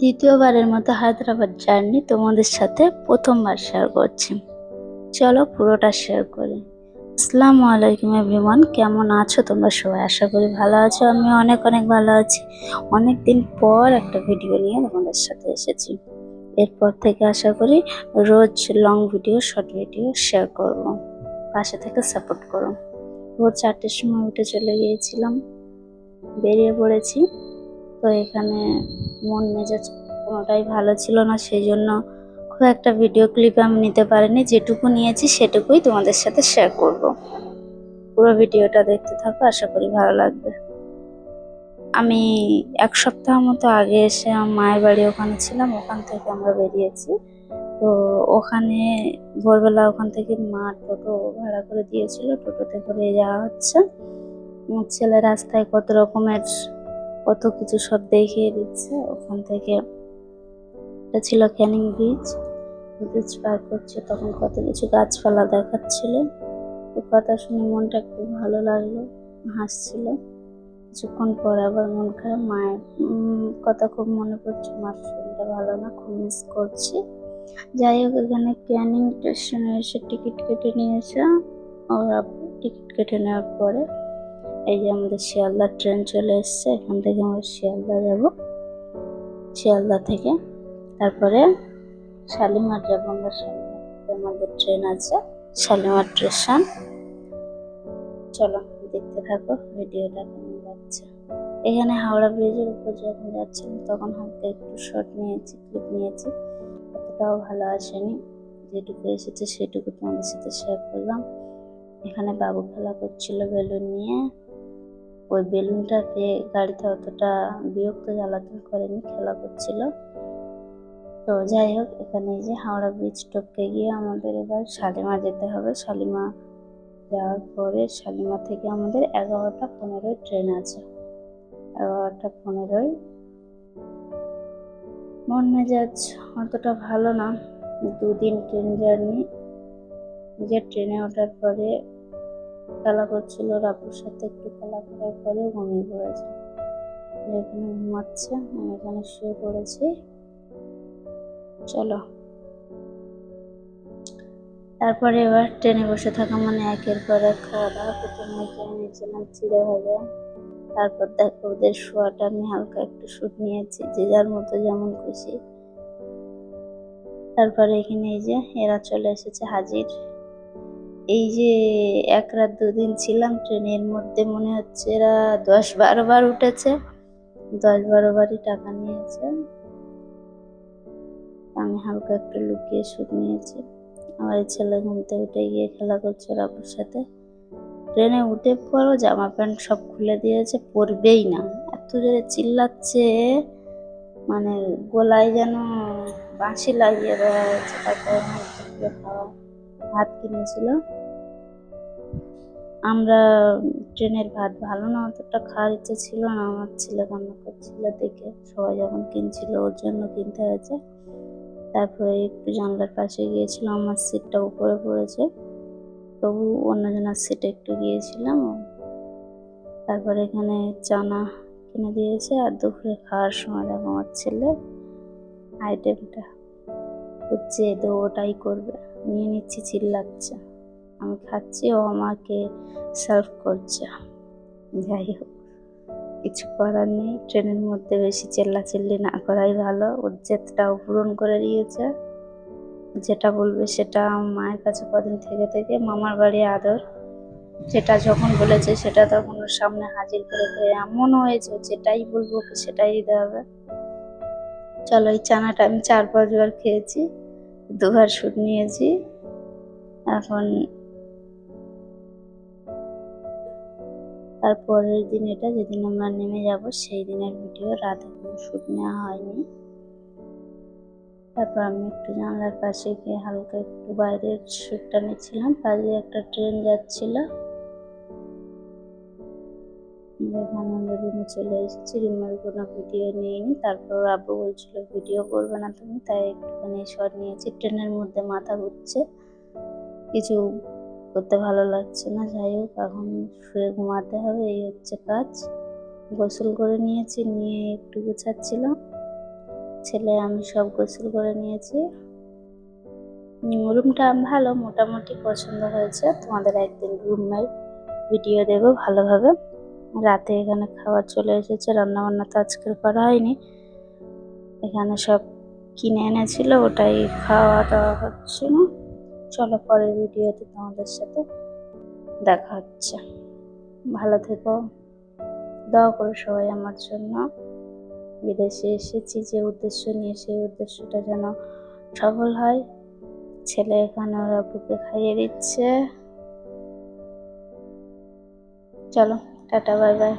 দ্বিতীয়বারের মতো হায়দ্রাবাদ জার্নি তোমাদের সাথে প্রথমবার শেয়ার করছি। চলো পুরোটা শেয়ার করি। আসসালামু আলাইকুম এভরিওয়ান, কেমন আছো তোমরা সবাই? আশা করি ভালো আছো। আমি অনেক অনেক ভালো আছি। অনেক দিন পর একটা ভিডিও নিয়ে তোমাদের সাথে এসেছি। এরপর থেকে আশা করি রোজ long video, short video share করব। পাশে থেকে সাপোর্ট করো। ভোর 4টের সময় উঠে চলে গিয়েছিলাম, বেরিয়ে পড়েছি। তো এখানে মন মেজাজ কোনোটাই ভালো ছিল না, সেই জন্য খুব একটা ভিডিও ক্লিপ আমি নিতে পারিনি। যেটুকু নিয়েছি সেটুকুই তোমাদের সাথে শেয়ার করব। পুরো ভিডিওটা দেখতে থাকো, আশা করি ভালো লাগবে। আমি 1 সপ্তাহ মতো আগে এসে আমার মায়ের বাড়ি ওখানে ছিলাম, ওখান থেকে আমরা বেরিয়েছি। তো ওখানে ভোরবেলা ওখান থেকে মা টোটো ভাড়া করে দিয়েছিল, টোটোতে করে যাওয়া হচ্ছে। ছেলে রাস্তায় কত রকমের কত কিছু সব দেখিয়ে দিচ্ছে। ওখান থেকে এটা ছিল ক্যানিং ব্রিজ পার করছে, তখন কত কিছু গাছপালা দেখাচ্ছিল। কথা শুনে মনটা একটু ভালো লাগলো, হাসছিল। কিছুক্ষণ পর আবার মন খারাপ, মায়ের কথা খুব মনে পড়ছে, মার শরীরটা ভালো না, খুব মিস করছি। যাই হোক, এখানে ক্যানিং স্টেশনে এসে টিকিট কেটে নিয়েছে। ওরা টিকিট কেটে নেওয়ার পরে এই যে আমাদের শিয়ালদা ট্রেন চলে এসছে। এখান থেকে আমরা শিয়ালদা যাব। শিয়ালদা থেকে তারপরে শালিমার যাবো আমরা। শালিমার আমাদের ট্রেন আছে, শালিমার স্টেশন। চলো দেখতে থাকো ভিডিওটা কেমন লাগছে। এখানে হাওড়া ব্রিজের উপর যখন যাচ্ছিলাম তখন হালকা একটু শর্ট নিয়েছি, ক্লিপ নিয়েছি। অতটাও ভালো আসেনি, যেটুকু এসেছে সেটুকু তোমাদের সাথে শেয়ার করলাম। এখানে বাবু খেলা করছিল বেলুন নিয়ে। ওই বেলুনটাকে গাড়িতে অতটা বিরক্ত জ্বালাতন করেনি, খেলা করছিল। তো যাই হোক, এখানে যে হাওড়া ব্রিজ টপকে গিয়ে আমাদের এবার শালিমা যেতে হবে। শালিমা যাওয়ার পরে শালিমা থেকে আমাদের 11টা 15 ট্রেন আছে। 11টা 15। মন মেজাজ অতটা ভালো না, 2 দিন ট্রেন জার্নি। নিজের ট্রেনে ওঠার পরে খেলা করছিল রাপুর সাথে, একটু খেলা করার পরে ঘুমিয়ে পড়েছে। এখানে ঘুমাচ্ছে, আমি এখানে শুয়ে পড়েছি। চলো তারপরে এবার ট্রেনে বসে থাকা মানে একের পর এক খাওয়া দাওয়া। প্রথমে খেয়ে নিয়েছিলাম চিড়ে ভাজা। তারপর দেখো ওদের শোয়াটা আমি হালকা একটু শুট নিয়েছি, যে যার মতো যেমন খুশি। তারপরে এখানে এই যে এরা চলে এসেছে হাজির। এই যে 1 রাত 2 দিন ছিলাম ট্রেনের মধ্যে, মনে হচ্ছে এরা 10-12 বার উঠেছে, 10-12 বারই টাকা নিয়েছে। আমি হালকা একটু লুকিয়ে শুট নিয়েছি। আমার ছেলে ঘুমতে উঠে গিয়ে খেলা করছে রাবুর সাথে। ট্রেনে উঠে পরও জামা প্যান্ট সব খুলে দিয়েছে, পরবেই না। এত জোরে চিল্লাচ্ছে, মানে গলায় যেন বাঁশি লাগিয়ে দেওয়া হয়েছে। তারপরে খাওয়া ভাত কিনেছিল। আমরা ট্রেনের ভাত ভালো না, অতটা খাওয়ার ইচ্ছে ছিল না। আমার ছেলে কান্না করছিল দেখে, সবাই যখন কিনছিল ওর জন্য কিনতে হয়েছে। তারপরে একটু জানলার পাশে গিয়েছিলাম, আমার সিটটা উপরে পড়েছে, তবু অন্যজনের সিটে একটু গিয়েছিলাম। তারপরে এখানে চানা কিনে দিয়েছে। আর দুপুরে খাওয়ার সময় দেখো আমার ছেলে আইটেমটা হচ্ছে, তো ওটাই করবে, নিয়ে নিচ্ছি, চিল্লাচ্ছে। আমি খাচ্ছি, ও আমাকে সার্ভ করছে। যাই হোক, কিছু করার নেই। ট্রেনের মধ্যে বেশি চেল্লাচিল্লি না করাই ভালো। ওর জেদটাও পূরণ করে দিয়েছে, যেটা বলবে সেটা। মায়ের কাছে কদিন থেকে থেকে মামার বাড়ি আদর, যেটা যখন বলেছে সেটা তখন ওর সামনে হাজির করে করে এমন হয়েছে, যেটাই বলবো ওকে সেটাই দিতে হবে। চলো, এই চানাটা আমি 4-5 বার খেয়েছি, 2 বার শুট নিয়েছি। এখন তারপরের দিন, এটা যেদিন আমরা নেমে যাব সেই দিনের ভিডিও, রাতে কোনো শুট নেওয়া হয়নি। তারপর আমি একটু জানলার পাশে গিয়ে হালকা একটু বাইরের শুটটা নিচ্ছিলাম। পাশে একটা ট্রেন যাচ্ছিল। এখানে আমরা রুমে চলে এসেছি, রুমের কোনো ভিডিও নিইনি। তারপর আব্বু বলছিল ভিডিও করবে না তুমি, তাই একটুখানি শর্ট নিয়েছি। ট্রেনের মধ্যে মাথা ঘুরছে, কিছু করতে ভালো লাগছে না। যাই হোক, এখন শুয়ে ঘুমাতে হবে, এই হচ্ছে কাজ। গোসল করে নিয়েছি, নিয়ে একটু গুছাচ্ছিলাম। ছেলে আমি সব গোসল করে নিয়েছি। রুমটা ভালো, মোটামুটি পছন্দ হয়েছে। তোমাদের একদিন রুমের ভিডিও দেবো ভালোভাবে। রাতে এখানে খাবার চলে এসেছে, রান্না বান্না তো আজকের করা হয়নি। এখানে সব কিনে এনেছিল, ওটাই খাওয়া দাওয়া হচ্ছিল। চলো পরের ভিডিওতে তোমাদের সাথে দেখা হচ্ছে। ভালো থেকো, দোয়া করো সবাই আমার জন্য। বিদেশে এসেছি যে উদ্দেশ্য নিয়ে, সেই উদ্দেশ্যটা যেন সফল হয়। ছেলে এখানে ওর আব্বুকে খাইয়ে দিচ্ছে। চলো টাটা, বাই বাই।